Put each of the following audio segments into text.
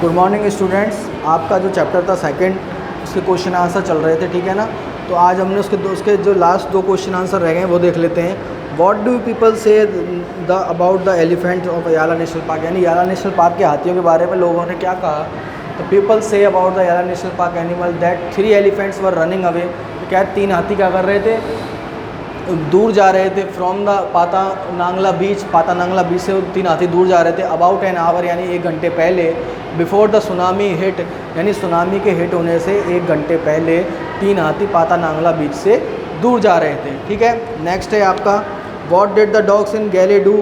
Good morning students. आपका जो chapter था सेकंड, उसके क्वेश्चन आंसर चल रहे थे, ठीक है ना। तो आज हमने उसके जो लास्ट दो क्वेश्चन आंसर रह गए हैं वो देख लेते हैं। व्हाट डू पीपल से the about the elephant of याला नेशनल पार्क, यानी याला नेशनल पार्क के हाथियों के बारे में लोगों ने क्या कहा। तो पीपल से अबाउट द याला national park animal that 3 elephants were running away. तो क्या 3 हाथी क्या कर रहे थे, दूर जा रहे थे फ्रॉम द पाता नांगला बीच। पाता नांगला बीच से 3 हाथी दूर जा रहे थे अबाउट एन आवर, यानी 1 घंटे पहले। बिफोर द सुनामी हिट, यानी सुनामी के हिट होने से 1 घंटे पहले 3 हाथी पाता नांगला बीच से दूर जा रहे थे, ठीक है। नेक्स्ट है आपका व्हाट डिड द डॉग्स इन गैले डू।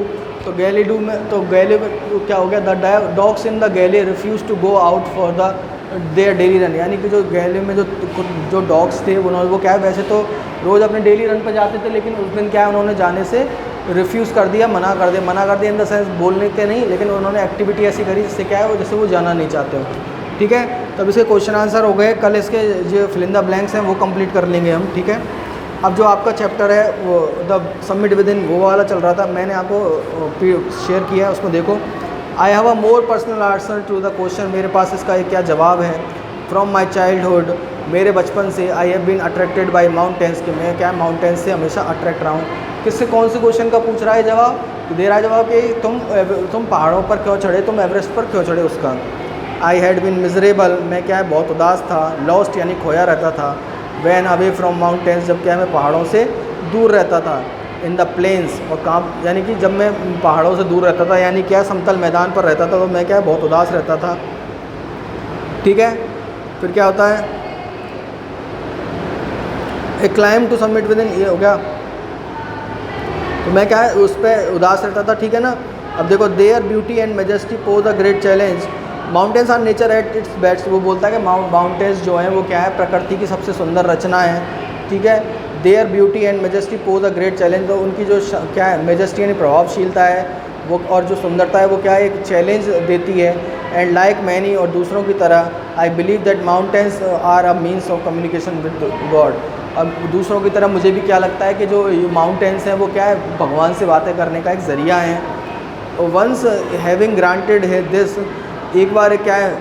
तो गैले डू में, तो गैले में क्या हो गया, the dogs in the gully refuse to go out for the their daily run, यानी कि जो गैले में जो डॉग्स थे उन्होंने वो क्या है, वैसे तो रोज़ अपने डेली रन पर जाते थे, लेकिन उस दिन क्या है उन्होंने जाने से रिफ्यूज़ कर दिया, मना कर दिया इन द सेंस बोलने के नहीं, लेकिन उन्होंने एक्टिविटी ऐसी करी जिससे क्या है वो जैसे वो जाना नहीं चाहते हो, ठीक है। तब इसके क्वेश्चन आंसर हो गए। कल इसके जो फिल इन द ब्लैंक्स हैं वो कंप्लीट कर लेंगे हम, ठीक है। अब जो आपका चैप्टर है वो द समिट विद इन, वो वाला चल रहा था, मैंने आपको शेयर किया है, उसमें देखो। I have a more personal answer to the question, मेरे पास इसका एक क्या जवाब है। फ्रॉम माई चाइल्डहुड, मेरे बचपन से। I have been attracted by mountains, कि मैं क्या माउंटेन्स से हमेशा अट्रैक्ट रहा हूँ। किससे, कौन से क्वेश्चन का पूछ रहा है जवाब, तो दे रहा है जवाब कि तुम पहाड़ों पर क्यों चढ़े, तुम एवरेस्ट पर क्यों चढ़े, उसका। आई हैड बीन मिजरेबल, मैं क्या है बहुत उदास था। लॉस्ट यानी खोया रहता था। वैन अवे फ्रॉम माउंटेन्स, जब क्या है मैं पहाड़ों से दूर रहता था। इन द प्लेन्स, और काम यानी कि जब मैं पहाड़ों से दूर रहता था, यानी क्या समतल मैदान पर रहता था, तो मैं क्या बहुत उदास रहता था, ठीक है। फिर क्या होता है, a claim to submit within, ये हो गया। तो मैं क्या है उस पर उदास रहता था, ठीक है ना। अब देखो, their beauty and majesty pose a great challenge. Mountains are nature at its best, वो बोलता है कि माउंटेन्स जो हैं वो क्या है प्रकृति की सबसे सुंदर रचना है, ठीक है। There beauty and majesty pose a great challenge, तो उनकी जो क्या है मेजेस्टी यानी प्रभावशीलता है वो, और जो सुंदरता है वो क्या है एक चैलेंज देती है। एंड लाइक मैनी, और दूसरों की तरह, I believe that mountains are a means of communication with God. अब दूसरों की तरह मुझे भी क्या लगता है कि जो माउंटेन्स हैं वो क्या है भगवान से बातें करने का एक ज़रिया है। वंस हैविंग ग्रांटेड है दिस, एक बार क्या है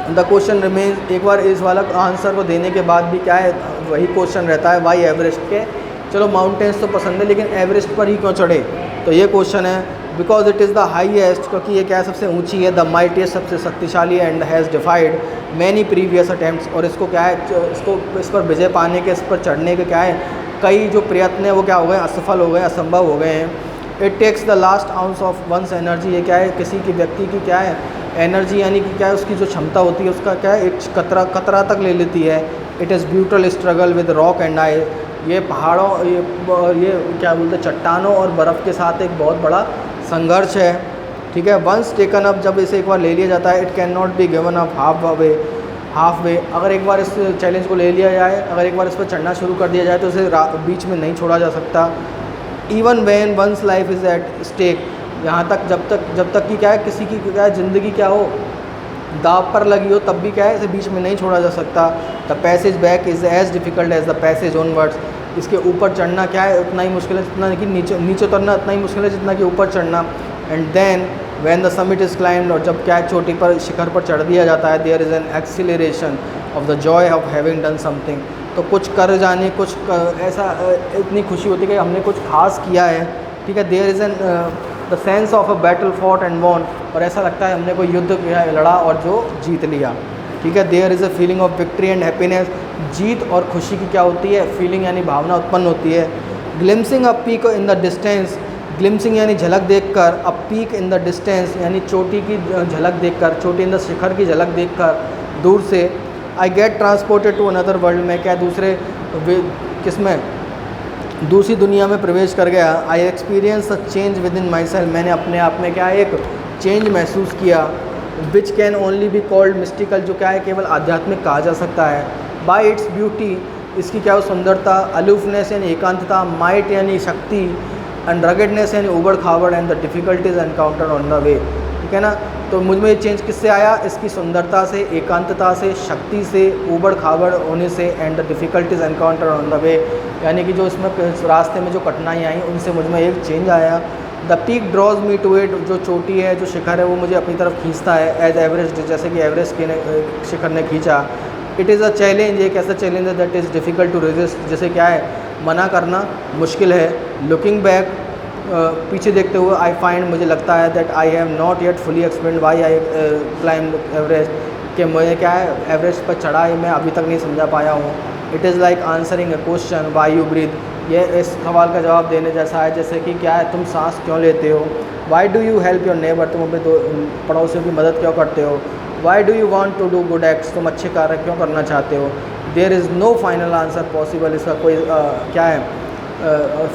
द क्वेश्चन रिमेन्स, एक बार इस वाला आंसर को देने के बाद भी क्या है वही क्वेश्चन रहता है, वाई एवरेस्ट के। चलो माउंटेन्स तो पसंद है, लेकिन एवरेस्ट पर ही क्यों चढ़े, तो ये क्वेश्चन है। Because it is the highest, क्योंकि ये क्या है सबसे ऊंची है। द माइटिएस्ट, सबसे शक्तिशाली है। And has डिफाइड many previous attempts, और इसको क्या है इस पर विजय पाने के, इस पर चढ़ने के क्या है कई जो प्रयत्न है वो क्या हो गए, असफल हो गए, असंभव हो गए हैं। It takes the last ounce of one's energy, ये क्या है किसी की व्यक्ति की क्या है एनर्जी, यानी कि क्या है उसकी जो क्षमता होती है उसका क्या है एक कतरा तक ले लेती है। It is brutal struggle with rock and ice, ये पहाड़ों ये क्या बोलते हैं चट्टानों और बर्फ़ के साथ एक बहुत बड़ा संघर्ष है, ठीक है। वंस टेकन अप, जब इसे एक बार ले लिया जाता है, it can not be given up half way. अगर एक बार इस चैलेंज को ले लिया जाए, अगर एक बार इस पर चढ़ना शुरू कर दिया जाए तो इसे बीच में नहीं छोड़ा जा सकता। Even when one's life is at stake, यहाँ तक जब तक कि क्या है किसी की क्या है ज़िंदगी क्या हो दाव पर लगी हो, तब भी क्या है इसे बीच में नहीं छोड़ा जा सकता। The passage back is as difficult as the passage onwards, इसके ऊपर चढ़ना क्या है उतना ही मुश्किल है जितना कि नीचे उतरना उतना ही मुश्किल है जितना कि ऊपर चढ़ना। And then when the summit is climbed, और जब क्या है चोटी पर शिखर पर चढ़ दिया जाता है, there is an acceleration of the joy of having done something, तो कुछ कर जाने ऐसा इतनी खुशी होती है कि हमने कुछ खास किया है, ठीक है। There is an the sense of a battle fought and won, और ऐसा लगता है हमने कोई युद्ध लड़ा और जो जीत लिया, ठीक है। There is a feeling of victory and happiness, जीत और खुशी की क्या होती है फीलिंग यानी भावना उत्पन्न होती है। Glimpsing a peak in the distance, glimpsing यानी झलक देखकर, a peak in the distance यानी चोटी की झलक देखकर, चोटी इन द शिखर की झलक देखकर दूर से। I get transported to another world, मैं क्या दूसरे किसमें दूसरी दुनिया में प्रवेश कर गया। I experience a change with in my self, मैंने अपने आप में क्या एक चेंज महसूस किया। Which can only be called mystical, जो क्या है केवल आध्यात्मिक कहा जा सकता है। बाई इट्स ब्यूटी, इसकी क्या हो सुंदरता। अलूफनेस यानी एकांतता। माइट यानी शक्ति। एंड रगेडनेस यानी उबड़ खाबड़। And the difficulties encounter on the way, ठीक है ना। तो मुझ में ये चेंज किससे आया, इसकी सुंदरता से, एकांतता से, शक्ति से, उबड़ खाबड़ होने से। And the difficulties encounter on the way, यानी कि जो इसमें रास्ते में जो कठिनाई आई उनसे मुझ में एक चेंज आया। The peak draws me to it, जो चोटी है, जो शिखर है, वो मुझे अपनी तरफ खींचता है। एज एवरेस्ट, जैसे कि एवरेस्ट के शिखर ने खींचा। इट इज़ अ चैलेंज, एक ऐसा चैलेंज है that is difficult to resist, जैसे क्या है, मना करना मुश्किल है। लुकिंग बैक, पीछे देखते हुए, आई फाइंड, मुझे लगता है that I have not yet fully explain why I climb Everest, कि मुझे क्या है एवरेस्ट पर चढ़ा है मैं अभी तक नहीं समझा पाया हूँ। It is like answering a question why you breathe, ये इस सवाल का जवाब देने जैसा है जैसे कि क्या है, तुम सांस क्यों लेते हो। Why do you help your neighbour, तुम अपने पड़ोसियों की मदद क्यों करते हो। Why do you want to do good acts, तुम अच्छे कार्य क्यों करना चाहते हो। There is no final answer possible, इसका कोई क्या है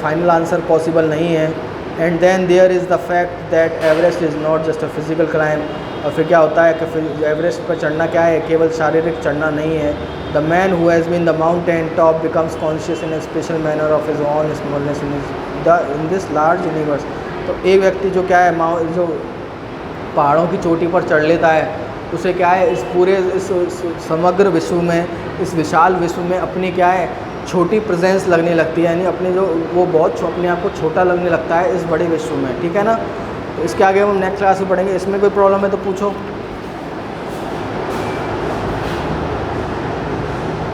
फाइनल आंसर पॉसिबल नहीं है। And then there is the fact that Everest is not just a physical climb, और फिर क्या होता है कि एवरेस्ट पर चढ़ना क्या है, केवल शारीरिक चढ़ना नहीं है। The man who has been the mountain top becomes conscious in a special manner of his own smallness in this large universe. तो एक व्यक्ति जो क्या है जो पहाड़ों की चोटी पर चढ़ लेता है, उसे क्या है इस पूरे इस समग्र विश्व में, इस विशाल विश्व में अपनी क्या है छोटी प्रेजेंस लगने लगती है, यानी अपने जो वो बहुत अपने आप को छोटा लगने लगता है इस बड़े विश्व में, ठीक है ना। तो इसके आगे हम नेक्स्ट क्लास में पढ़ेंगे। इसमें कोई प्रॉब्लम है तो पूछो।